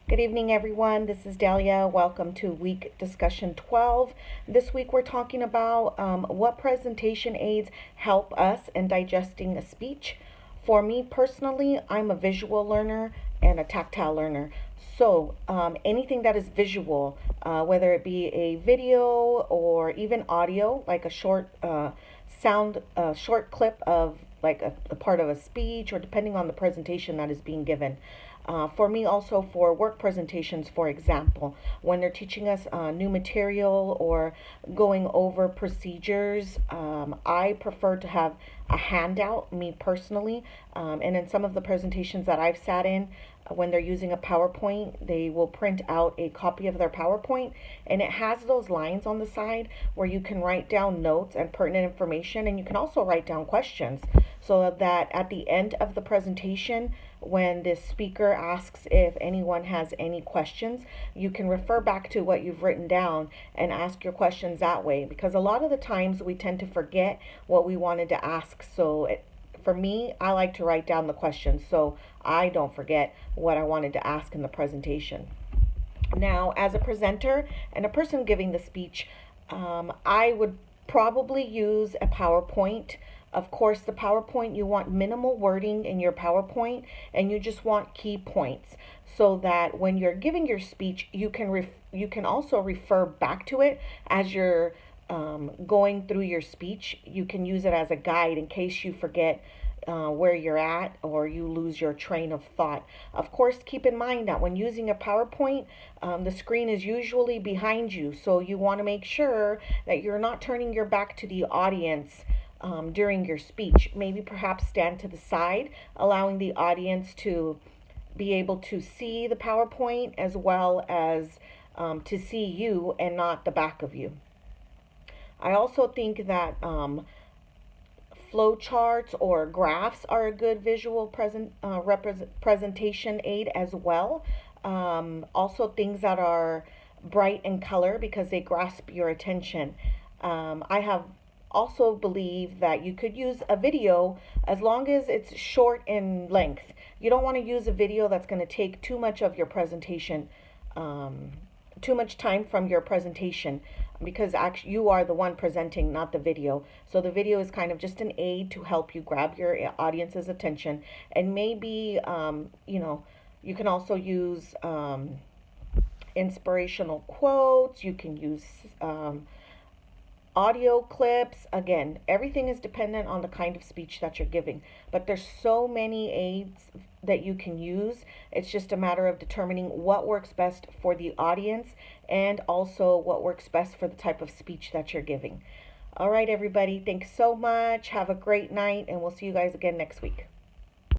Good evening, everyone. This is Dahlia. Welcome to week discussion 12. This week we're talking about what presentation aids help us in digesting a speech. For me personally, I'm a visual learner and a tactile learner. So anything that is visual, whether it be a video or even audio, like a short short clip of like a part of a speech, or depending on the presentation that is being given. For me, also for work presentations, for example, when they're teaching us new material or going over procedures, I prefer to have a handout, me personally. And in some of the presentations that I've sat in, when they're using a PowerPoint, they will print out a copy of their PowerPoint, and it has those lines on the side where you can write down notes and pertinent information, and you can also write down questions so that at the end of the presentation, when the speaker asks if anyone has any questions, you can refer back to what you've written down and ask your questions that way, because a lot of the times we tend to forget what we wanted to ask. For me, I like to write down the questions so I don't forget what I wanted to ask in the presentation. Now, as a presenter and a person giving the speech, I would probably use a PowerPoint. Of course, the PowerPoint, you want minimal wording in your PowerPoint, and you just want key points so that when you're giving your speech, you can also refer back to it as you're going through your speech. You can use it as a guide in case you forget where you're at or you lose your train of thought. Of course, keep in mind that when using a PowerPoint, the screen is usually behind you, so you want to make sure that you're not turning your back to the audience during your speech. Maybe perhaps stand to the side, allowing the audience to be able to see the PowerPoint as well as to see you and not the back of you. I also think that flow charts or graphs are a good visual presentation aid as well. Also, things that are bright in color because they grasp your attention. I have also believe that you could use a video as long as it's short in length. You don't want to use a video that's going to take too much of your presentation, too much time from your presentation, because actually you are the one presenting, not the video. So the video is kind of just an aid to help you grab your audience's attention. And maybe, you can also use inspirational quotes. You can use audio clips. Again, everything is dependent on the kind of speech that you're giving, but there's so many aids that you can use. It's just a matter of determining what works best for the audience and also what works best for the type of speech that you're giving. All right, everybody, thanks so much. Have a great night, and we'll see you guys again next week.